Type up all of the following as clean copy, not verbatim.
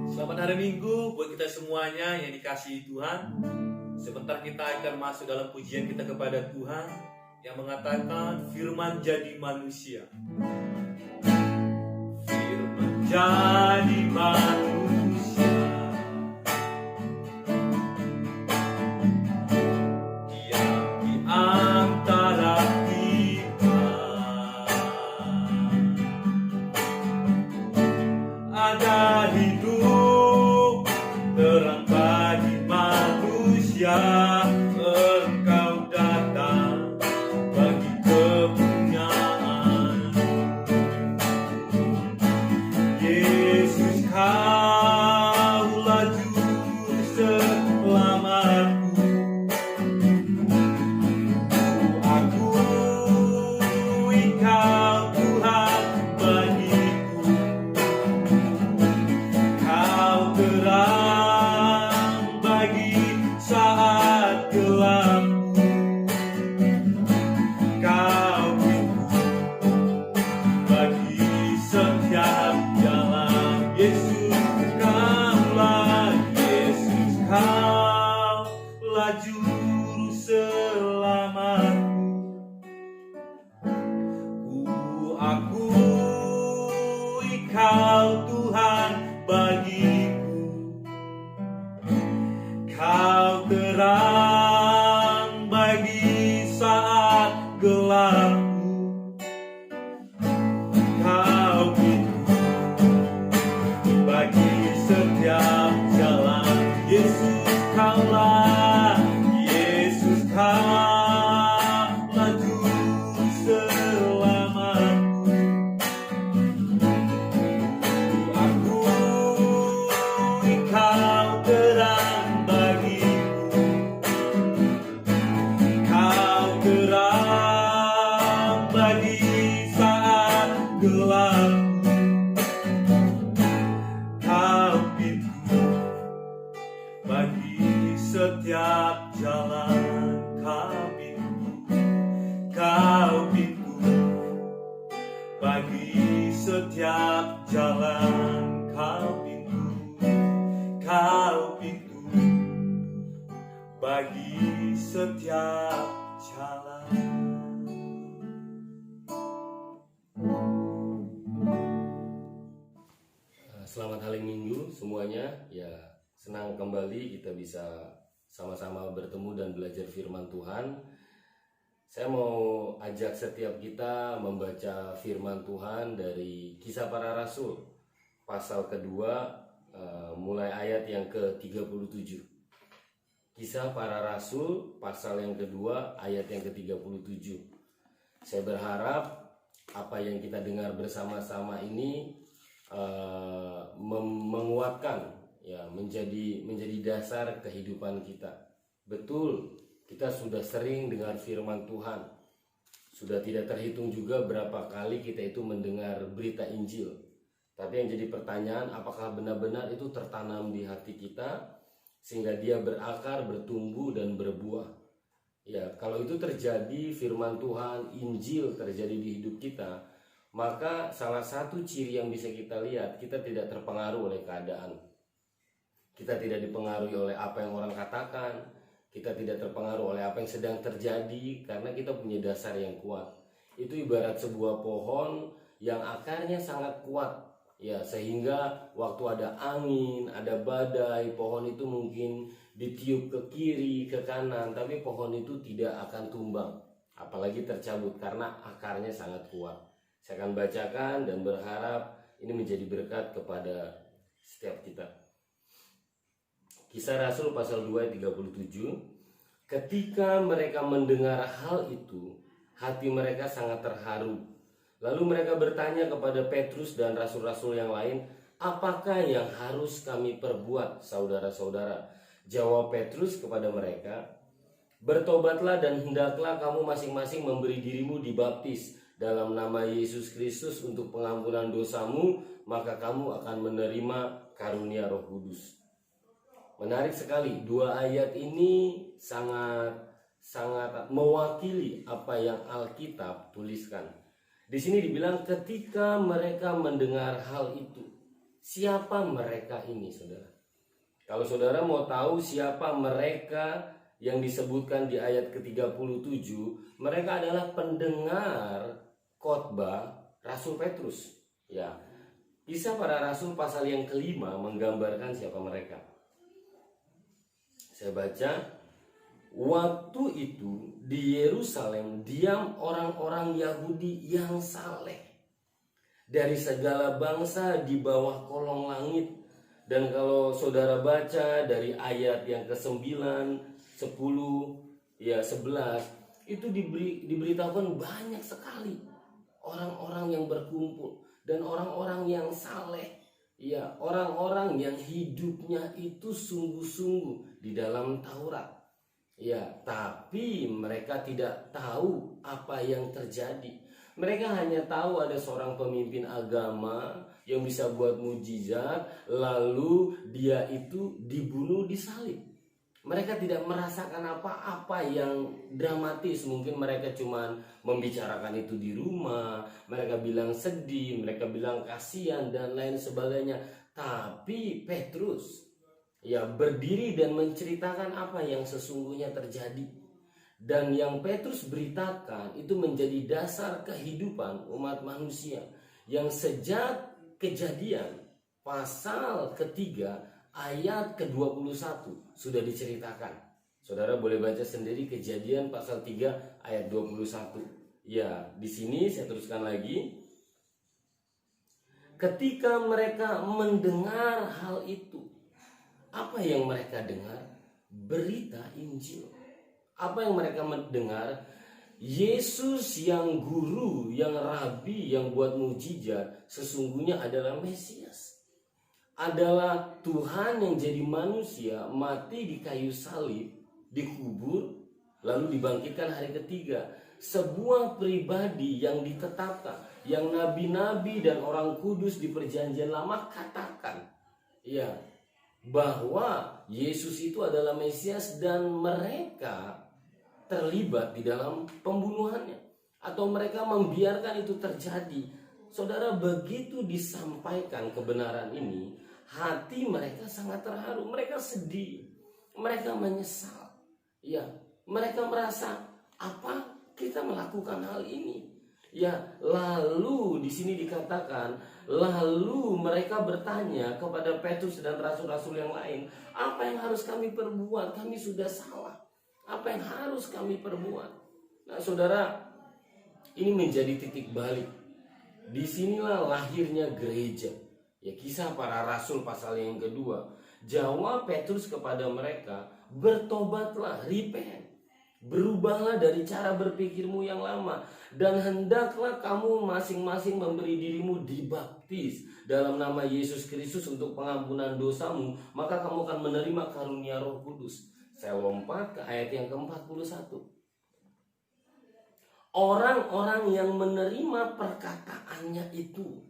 Selamat hari Minggu buat kita semuanya yang dikasihi Tuhan. Sebentar kita akan masuk dalam pujian kita kepada Tuhan yang mengatakan firman jadi manusia. Firman jadi manusia, diam di antara kita. Ada hidup terang bagi manusia. Engkau datang bagi kepunyaan. Yesus, Kaulah juru selamatku. Akui Kau Tuhan bagiku. Kau terang bagi saat gelapku. Kau pintu bagi setiap jalan. Yesus, Kaulah juru selamatku. Ku akui Kau Tuhan bagiku. Kau terang bagi saat gelapku. Kau pintu bagi setiap jalan. Yesus, Kaulah juru selamatku. Akui Kau terang bagiku. Kau terang bagi saat gelapku. Kau pintu bagi setiap jalan. Kau pintu bagi setiap jalan. Kau pintu bagi setiap jalan. Selamat hari Minggu semuanya. Ya, senang kembali kita bisa sama-sama bertemu dan belajar firman Tuhan. Saya mau ajak setiap kita membaca firman Tuhan dari Kisah Para Rasul pasal kedua, mulai ayat yang ke-37. Kisah Para Rasul pasal yang kedua ayat yang ke-37. Saya berharap apa yang kita dengar bersama-sama ini menguatkan, ya, menjadi dasar kehidupan kita. Betul, kita sudah sering dengar firman Tuhan. Sudah tidak terhitung juga berapa kali kita itu mendengar berita Injil. Tapi yang jadi pertanyaan, apakah benar-benar itu tertanam di hati kita sehingga dia berakar, bertumbuh dan berbuah? Ya, kalau itu terjadi, firman Tuhan, Injil terjadi di hidup kita, maka salah satu ciri yang bisa kita lihat, kita tidak terpengaruh oleh keadaan. Kita tidak dipengaruhi oleh apa yang orang katakan. Kita tidak terpengaruh oleh apa yang sedang terjadi, karena kita punya dasar yang kuat. Itu ibarat sebuah pohon yang akarnya sangat kuat, ya, sehingga waktu ada angin, ada badai, pohon itu mungkin ditiup ke kiri, ke kanan, tapi pohon itu tidak akan tumbang, apalagi tercabut, karena akarnya sangat kuat. Saya akan bacakan dan berharap ini menjadi berkat kepada setiap kita. Kisah Rasul pasal 2 ayat 37. Ketika mereka mendengar hal itu, hati mereka sangat terharu. Lalu mereka bertanya kepada Petrus dan rasul-rasul yang lain, "Apakah yang harus kami perbuat, saudara-saudara?" Jawab Petrus kepada mereka, "Bertobatlah dan hendaklah kamu masing-masing memberi dirimu dibaptis dalam nama Yesus Kristus untuk pengampunan dosamu, maka kamu akan menerima karunia Roh Kudus." Menarik sekali, dua ayat ini sangat mewakili apa yang Alkitab tuliskan. Di sini dibilang ketika mereka mendengar hal itu, Siapa mereka ini, saudara? Kalau saudara mau tahu siapa mereka yang disebutkan di ayat ke-37, mereka adalah pendengar khotbah Rasul Petrus. Ya, Kisah Para Rasul pasal yang kelima menggambarkan siapa mereka. Saya baca, waktu itu di Yerusalem diam orang-orang Yahudi yang saleh dari segala bangsa di bawah kolong langit. Dan kalau saudara baca dari ayat yang ke-9, 10, 11, itu diberitahukan banyak sekali orang-orang yang berkumpul dan orang-orang yang saleh. Ya, orang-orang yang hidupnya itu sungguh-sungguh di dalam Taurat. Ya, tapi mereka tidak tahu apa yang terjadi. Mereka hanya tahu ada seorang pemimpin agama yang bisa buat mujizat, lalu dia itu dibunuh, disalib. Mereka tidak merasakan apa-apa yang dramatis. Mungkin mereka cuma membicarakan itu di rumah, mereka bilang sedih, mereka bilang kasihan dan lain sebagainya. Tapi Petrus berdiri dan menceritakan apa yang sesungguhnya terjadi. Dan yang Petrus beritakan itu menjadi dasar kehidupan umat manusia yang sejak Kejadian pasal ketiga ayat ke-21 sudah diceritakan. Saudara boleh baca sendiri Kejadian pasal 3 ayat 21. Ya, di sini saya teruskan lagi. Ketika mereka mendengar hal itu, apa yang mereka dengar? Berita Injil. Apa yang mereka mendengar? Yesus yang guru, yang rabi, yang buat mujizat sesungguhnya adalah Mesias. Adalah Tuhan yang jadi manusia, mati di kayu salib, dikubur, lalu dibangkitkan hari ketiga. Sebuah pribadi yang ditetapkan, yang nabi-nabi dan orang kudus di perjanjian lama katakan, bahwa Yesus itu adalah Mesias dan mereka terlibat di dalam pembunuhannya atau mereka membiarkan itu terjadi. Saudara, begitu disampaikan kebenaran ini, hati mereka sangat terharu, mereka sedih, mereka menyesal. Mereka merasa, apa kita melakukan hal ini? Lalu di sini dikatakan, lalu mereka bertanya kepada Petrus dan rasul-rasul yang lain, apa yang harus kami perbuat? Kami sudah salah. Apa yang harus kami perbuat? Nah, saudara, ini menjadi titik balik. Disinilah lahirnya gereja. Kisah Para Rasul pasal yang kedua. Jawab Petrus kepada mereka, bertobatlah, repent. Berubahlah dari cara berpikirmu yang lama, dan hendaklah kamu masing-masing memberi dirimu dibaptis dalam nama Yesus Kristus untuk pengampunan dosamu, maka kamu akan menerima karunia Roh Kudus. Saya lompat ke ayat yang ke-41. Orang-orang yang menerima perkataannya itu,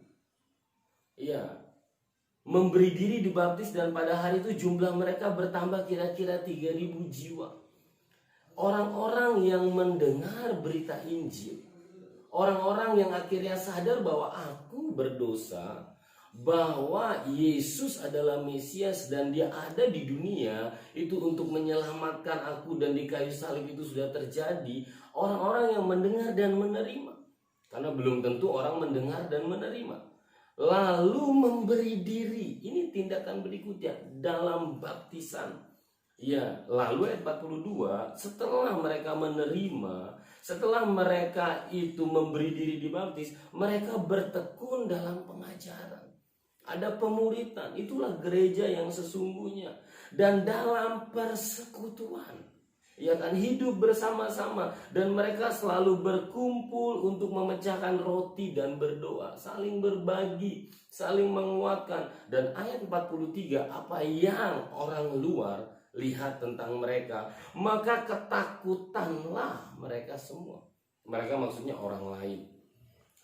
memberi diri dibaptis, dan pada hari itu jumlah mereka bertambah kira-kira 3.000 jiwa. Orang-orang yang mendengar berita Injil, orang-orang yang akhirnya sadar bahwa aku berdosa, bahwa Yesus adalah Mesias dan dia ada di dunia itu untuk menyelamatkan aku, dan di kayu salib itu sudah terjadi. Orang-orang yang mendengar dan menerima, karena belum tentu orang mendengar dan menerima, lalu memberi diri. Ini tindakan berikutnya dalam baptisan. Lalu ayat 42, setelah mereka menerima, setelah mereka itu memberi diri dibaptis, mereka bertekun dalam pengajaran. Ada pemuritan, itulah gereja yang sesungguhnya. Dan dalam persekutuan, hidup bersama-sama, dan mereka selalu berkumpul untuk memecahkan roti dan berdoa, saling berbagi, saling menguatkan. Dan ayat 43, apa yang orang luar lihat tentang mereka, maka ketakutanlah mereka semua. Mereka maksudnya orang lain.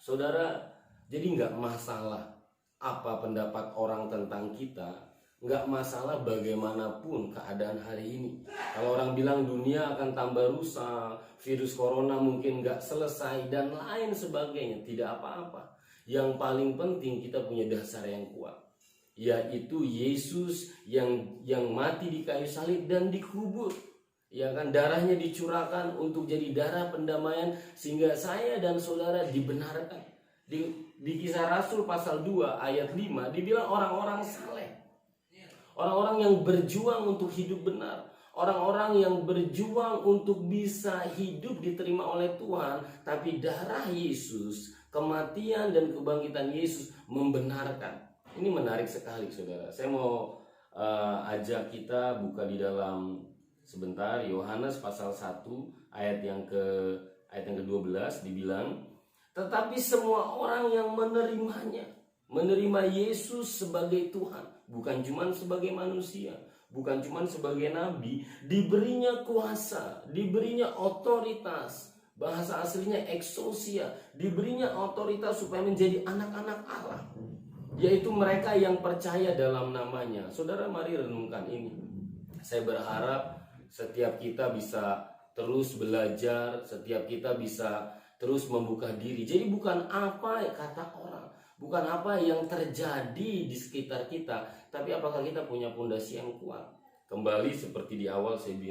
Saudara, jadi nggak masalah apa pendapat orang tentang kita, nggak masalah bagaimanapun keadaan hari ini. Kalau orang bilang dunia akan tambah rusak, virus corona mungkin nggak selesai dan lain sebagainya, tidak apa-apa. Yang paling penting kita punya dasar yang kuat. yaitu Yesus yang mati di kayu salib dan dikubur. Ya kan, darahnya dicurahkan untuk jadi darah pendamaian sehingga saya dan saudara dibenarkan. Di Kisah Rasul pasal 2 ayat 5 dibilang orang-orang saleh. Orang-orang yang berjuang untuk hidup benar. Orang-orang yang berjuang untuk bisa hidup diterima oleh Tuhan. Tapi darah Yesus, kematian dan kebangkitan Yesus membenarkan. Ini menarik sekali saudara. Saya mau ajak kita buka di dalam sebentar Yohanes pasal 1 ayat yang ke-12 dibilang, tetapi semua orang yang menerimanya, menerima Yesus sebagai Tuhan, bukan cuma sebagai manusia, bukan cuma sebagai nabi, diberinya kuasa, diberinya otoritas, bahasa aslinya exousia, diberinya otoritas supaya menjadi anak-anak Allah, yaitu mereka yang percaya dalam namanya. Saudara, mari renungkan ini. Saya berharap setiap kita bisa terus belajar, setiap kita bisa terus membuka diri. Jadi bukan apa kata orang, bukan apa yang terjadi di sekitar kita, tapi apakah kita punya fondasi yang kuat. Kembali seperti di awal saya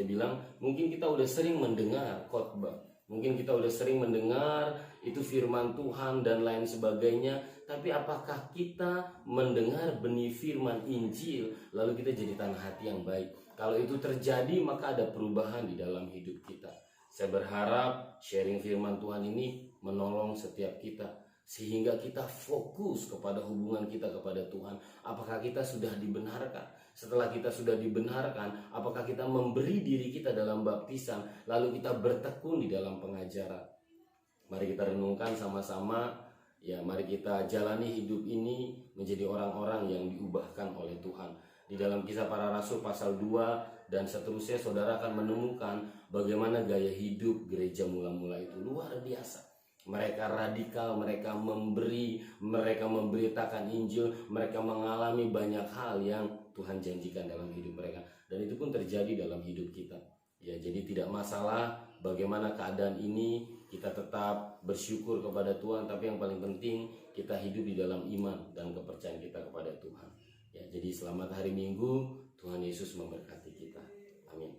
bilang mungkin kita udah sering mendengar khotbah, mungkin kita udah sering mendengar itu firman Tuhan dan lain sebagainya, tapi apakah kita mendengar benih firman Injil lalu kita jadi tanah hati yang baik? Kalau itu terjadi, maka ada perubahan di dalam hidup kita. Saya berharap sharing firman Tuhan ini menolong setiap kita, sehingga kita fokus kepada hubungan kita kepada Tuhan. Apakah kita sudah dibenarkan? Setelah kita sudah dibenarkan, apakah kita memberi diri kita dalam baptisan, lalu kita bertekun di dalam pengajaran? Mari kita renungkan sama-sama. Ya, mari kita jalani hidup ini menjadi orang-orang yang diubahkan oleh Tuhan. Di dalam Kisah Para Rasul pasal 2 dan seterusnya, saudara akan menemukan bagaimana gaya hidup gereja mula-mula itu luar biasa. Mereka radikal, mereka memberi, mereka memberitakan Injil, mereka mengalami banyak hal yang Tuhan janjikan dalam hidup mereka. Dan itu pun terjadi dalam hidup kita. Ya, jadi tidak masalah bagaimana keadaan ini, kita tetap bersyukur kepada Tuhan, tapi yang paling penting kita hidup di dalam iman dan kepercayaan kita kepada Tuhan. Ya, jadi selamat hari Minggu, Tuhan Yesus memberkati kita. Amin.